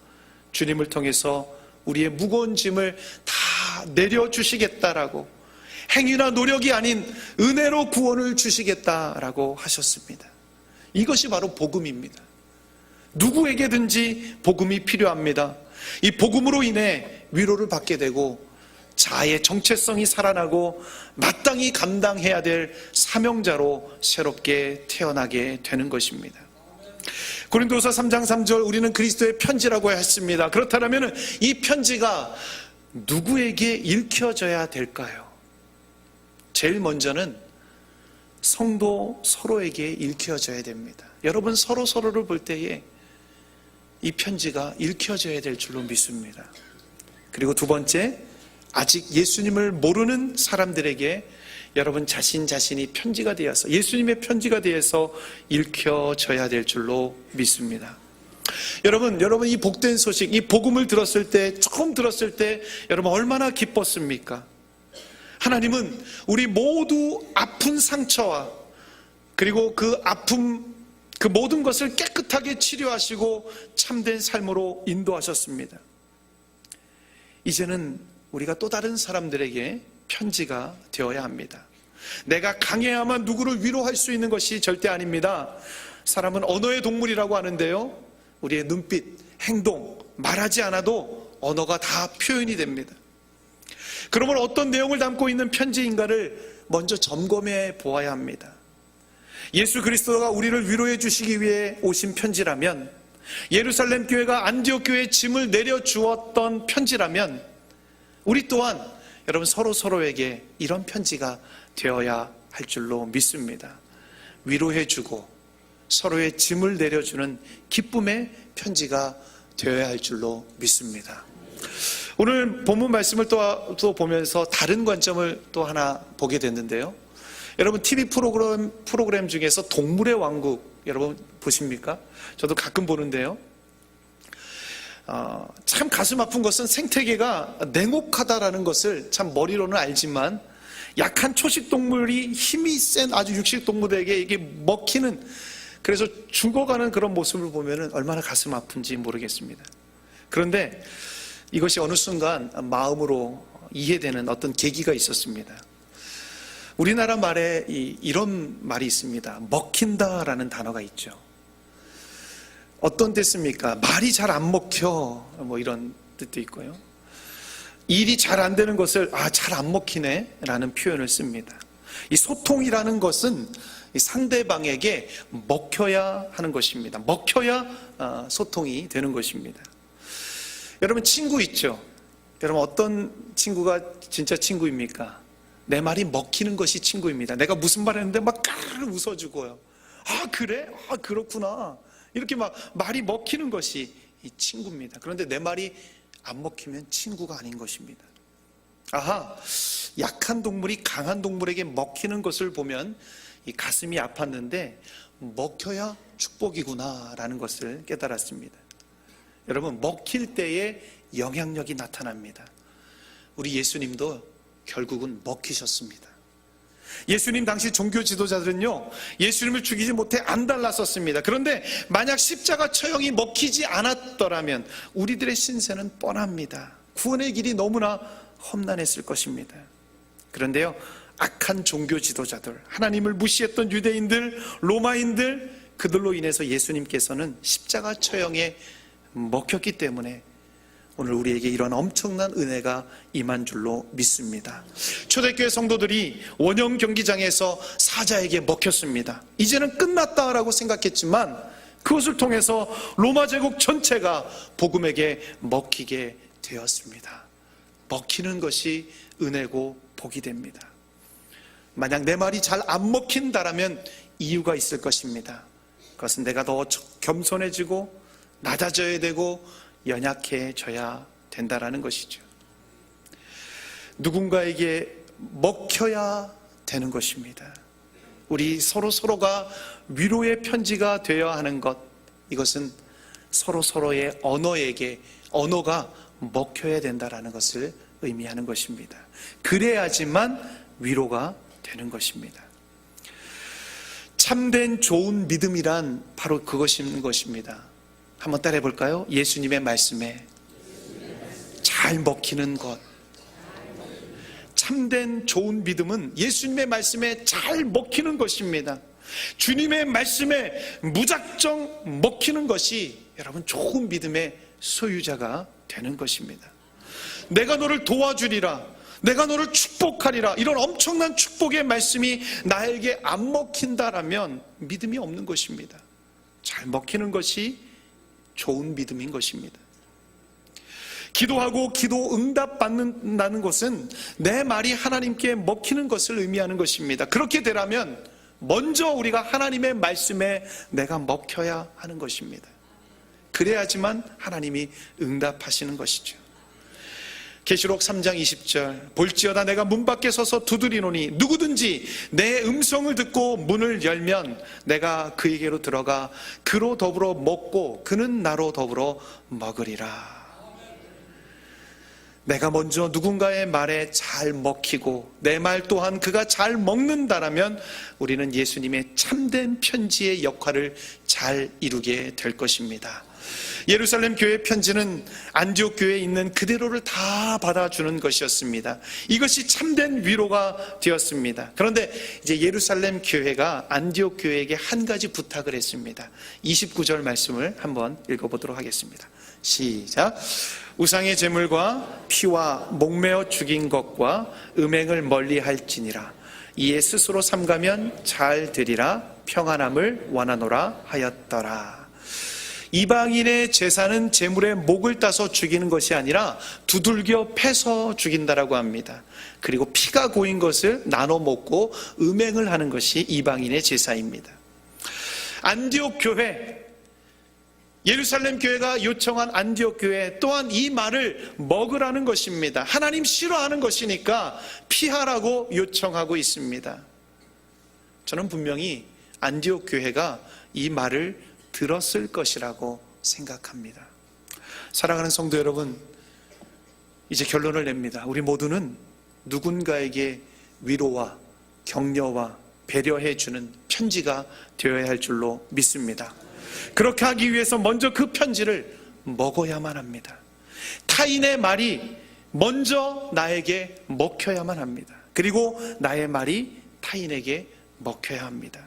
주님을 통해서 우리의 무거운 짐을 다 내려주시겠다라고, 행위나 노력이 아닌 은혜로 구원을 주시겠다라고 하셨습니다. 이것이 바로 복음입니다. 누구에게든지 복음이 필요합니다. 이 복음으로 인해 위로를 받게 되고 자아의 정체성이 살아나고 마땅히 감당해야 될 사명자로 새롭게 태어나게 되는 것입니다. 고린도서 3장 3절 우리는 그리스도의 편지라고 했습니다. 그렇다면 이 편지가 누구에게 읽혀져야 될까요? 제일 먼저는 성도 서로에게 읽혀져야 됩니다. 여러분 서로를 볼 때에 이 편지가 읽혀져야 될 줄로 믿습니다. 그리고 두 번째, 아직 예수님을 모르는 사람들에게 여러분 자신이 편지가 되어서, 예수님의 편지가 되어서 읽혀져야 될 줄로 믿습니다. 여러분 이 복된 소식, 이 복음을 들었을 때, 처음 들었을 때 여러분 얼마나 기뻤습니까? 하나님은 우리 모두 아픈 상처와 그리고 그 아픔, 그 모든 것을 깨끗하게 치료하시고 참된 삶으로 인도하셨습니다. 이제는 우리가 또 다른 사람들에게 편지가 되어야 합니다. 내가 강해야만 누구를 위로할 수 있는 것이 절대 아닙니다. 사람은 언어의 동물이라고 하는데요, 우리의 눈빛, 행동, 말하지 않아도 언어가 다 표현이 됩니다. 그러면 어떤 내용을 담고 있는 편지인가를 먼저 점검해 보아야 합니다. 예수 그리스도가 우리를 위로해 주시기 위해 오신 편지라면, 예루살렘 교회가 안디옥 교회의 짐을 내려주었던 편지라면, 우리 또한 여러분 서로에게 이런 편지가 되어야 할 줄로 믿습니다. 위로해주고 서로의 짐을 내려주는 기쁨의 편지가 되어야 할 줄로 믿습니다. 오늘 본문 말씀을 또 보면서 다른 관점을 또 하나 보게 됐는데요. 여러분 TV 프로그램 중에서 동물의 왕국 여러분 보십니까? 저도 가끔 보는데요. 참 가슴 아픈 것은 생태계가 냉혹하다라는 것을 참 머리로는 알지만 약한 초식 동물이 힘이 센 아주 육식 동물에게 이게 먹히는, 그래서 죽어가는 그런 모습을 보면 얼마나 가슴 아픈지 모르겠습니다. 그런데 이것이 어느 순간 마음으로 이해되는 어떤 계기가 있었습니다. 우리나라 말에 이런 말이 있습니다. 먹힌다라는 단어가 있죠. 어떤 뜻입니까? 말이 잘 안 먹혀, 뭐 이런 뜻도 있고요. 일이 잘 안 되는 것을 잘 안 먹히네 라는 표현을 씁니다. 이 소통이라는 것은 상대방에게 먹혀야 하는 것입니다. 먹혀야 소통이 되는 것입니다. 여러분 친구 있죠? 여러분 어떤 친구가 진짜 친구입니까? 내 말이 먹히는 것이 친구입니다. 내가 무슨 말 했는데 막 까르르 웃어주고요. 그래? 그렇구나. 이렇게 막 말이 먹히는 것이 이 친구입니다. 그런데 내 말이 안 먹히면 친구가 아닌 것입니다. 약한 동물이 강한 동물에게 먹히는 것을 보면 이 가슴이 아팠는데 먹혀야 축복이구나라는 것을 깨달았습니다. 여러분 먹힐 때에 영향력이 나타납니다. 우리 예수님도 결국은 먹히셨습니다. 예수님 당시 종교 지도자들은요, 예수님을 죽이지 못해 안달났었습니다. 그런데 만약 십자가 처형이 먹히지 않았더라면 우리들의 신세는 뻔합니다. 구원의 길이 너무나 험난했을 것입니다. 그런데요, 악한 종교 지도자들, 하나님을 무시했던 유대인들, 로마인들, 그들로 인해서 예수님께서는 십자가 처형에 먹혔기 때문에 오늘 우리에게 이런 엄청난 은혜가 임한 줄로 믿습니다. 초대교회 성도들이 원형 경기장에서 사자에게 먹혔습니다. 이제는 끝났다라고 생각했지만 그것을 통해서 로마 제국 전체가 복음에게 먹히게 되었습니다. 먹히는 것이 은혜고 복이 됩니다. 만약 내 말이 잘 안 먹힌다라면 이유가 있을 것입니다. 그것은 내가 더 겸손해지고 낮아져야 되고 연약해져야 된다라는 것이죠. 누군가에게 먹혀야 되는 것입니다. 우리 서로가 위로의 편지가 되어야 하는 것, 이것은 서로의 언어가 먹혀야 된다라는 것을 의미하는 것입니다. 그래야지만 위로가 되는 것입니다. 참된 좋은 믿음이란 바로 그것인 것입니다. 한번 따라해 볼까요? 예수님의 말씀에 잘 먹히는 것. 참된 좋은 믿음은 예수님의 말씀에 잘 먹히는 것입니다. 주님의 말씀에 무작정 먹히는 것이 여러분 좋은 믿음의 소유자가 되는 것입니다. 내가 너를 도와주리라, 내가 너를 축복하리라, 이런 엄청난 축복의 말씀이 나에게 안 먹힌다라면 믿음이 없는 것입니다. 잘 먹히는 것이 좋은 믿음인 것입니다. 기도하고 기도 응답 받는다는 것은 내 말이 하나님께 먹히는 것을 의미하는 것입니다. 그렇게 되려면 먼저 우리가 하나님의 말씀에 내가 먹혀야 하는 것입니다. 그래야지만 하나님이 응답하시는 것이죠. 계시록 3장 20절, 볼지어다 내가 문 밖에 서서 두드리노니 누구든지 내 음성을 듣고 문을 열면 내가 그에게로 들어가 그로 더불어 먹고 그는 나로 더불어 먹으리라. 내가 먼저 누군가의 말에 잘 먹히고 내 말 또한 그가 잘 먹는다라면 우리는 예수님의 참된 편지의 역할을 잘 이루게 될 것입니다. 예루살렘 교회 편지는 안디옥 교회에 있는 그대로를 다 받아주는 것이었습니다. 이것이 참된 위로가 되었습니다. 그런데 이제 예루살렘 교회가 안디옥 교회에게 한 가지 부탁을 했습니다. 29절 말씀을 한번 읽어보도록 하겠습니다. 시작. 우상의 제물과 피와 목매어 죽인 것과 음행을 멀리 할지니라. 이에 스스로 삼가면 잘 되리라. 평안함을 원하노라 하였더라. 이방인의 제사는 제물의 목을 따서 죽이는 것이 아니라 두들겨 패서 죽인다라고 합니다. 그리고 피가 고인 것을 나눠 먹고 음행을 하는 것이 이방인의 제사입니다. 안디옥 교회, 예루살렘 교회가 요청한 안디옥 교회 또한 이 말을 먹으라는 것입니다. 하나님 싫어하는 것이니까 피하라고 요청하고 있습니다. 저는 분명히 안디옥 교회가 이 말을 들었을 것이라고 생각합니다. 사랑하는 성도 여러분, 이제 결론을 냅니다. 우리 모두는 누군가에게 위로와 격려와 배려해주는 편지가 되어야 할 줄로 믿습니다. 그렇게 하기 위해서 먼저 그 편지를 먹어야만 합니다. 타인의 말이 먼저 나에게 먹혀야만 합니다. 그리고 나의 말이 타인에게 먹혀야 합니다.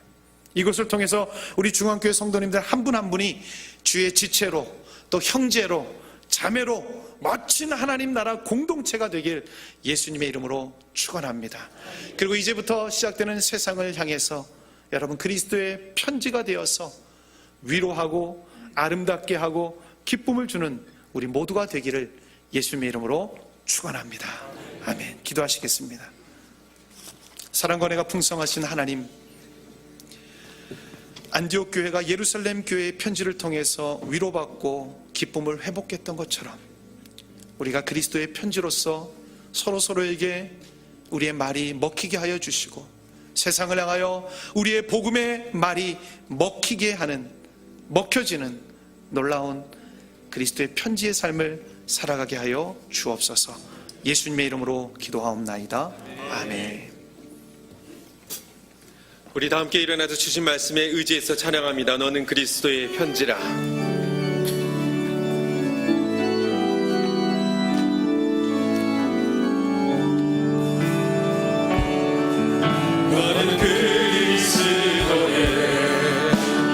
이것을 통해서 우리 중앙교회 성도님들 한 분 한 분이 주의 지체로 또 형제로 자매로 멋진 하나님 나라 공동체가 되길 예수님의 이름으로 축원합니다. 그리고 이제부터 시작되는 세상을 향해서 여러분 그리스도의 편지가 되어서 위로하고 아름답게 하고 기쁨을 주는 우리 모두가 되기를 예수님의 이름으로 축원합니다. 아멘. 기도하시겠습니다. 사랑과 은혜가 풍성하신 하나님, 안디옥 교회가 예루살렘 교회의 편지를 통해서 위로받고 기쁨을 회복했던 것처럼 우리가 그리스도의 편지로서 서로에게 우리의 말이 먹히게 하여 주시고 세상을 향하여 우리의 복음의 말이 먹혀지는 놀라운 그리스도의 편지의 삶을 살아가게 하여 주옵소서. 예수님의 이름으로 기도하옵나이다. 아멘. 우리 다 함께 일어나서 주신 말씀에 의지해서 찬양합니다. 너는 그리스도의 편지라. 너는 그리스도의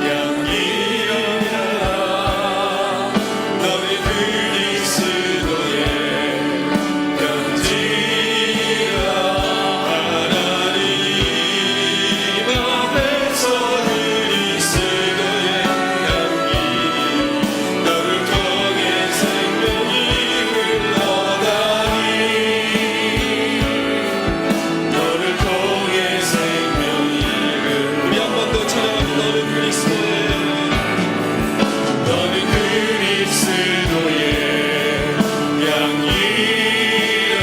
향기라. 너는 그리스도의 편지라. 하나님 앞에서 그리스도의 향기 너를 통해 생명이 흘러가니 너를 통해 생명이 우리 한 번 더 찬양합니다. 너는 그리스도의 너는 그리스도의 양이라.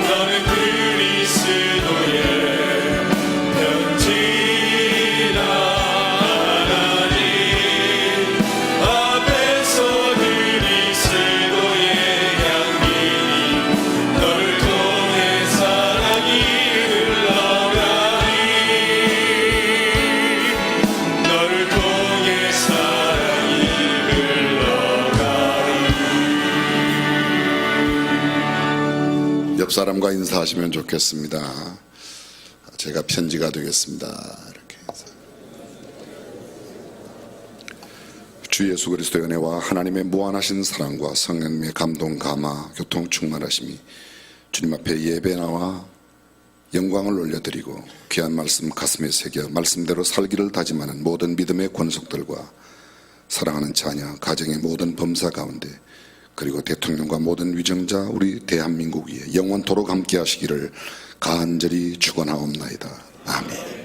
너는 그리스도의 편지라. 하나님 앞에서 그리스도의 향기 너를 통해 사랑이 흘러가니 너를 통해 사랑이 흘러가니. 옆 사람과 인사하시면 좋겠습니다. 제가 편지가 되겠습니다. 이렇게 해서. 주 예수 그리스도의 은혜와 하나님의 무한하신 사랑과 성령님의 감동, 감화, 교통 충만하심이 주님 앞에 예배 나와 영광을 올려드리고 귀한 말씀 가슴에 새겨 말씀대로 살기를 다짐하는 모든 믿음의 권속들과 사랑하는 자녀, 가정의 모든 범사 가운데 그리고 대통령과 모든 위정자 우리 대한민국 위에 영원토록 함께 하시기를 간절히 축원하옵나이다. 아멘.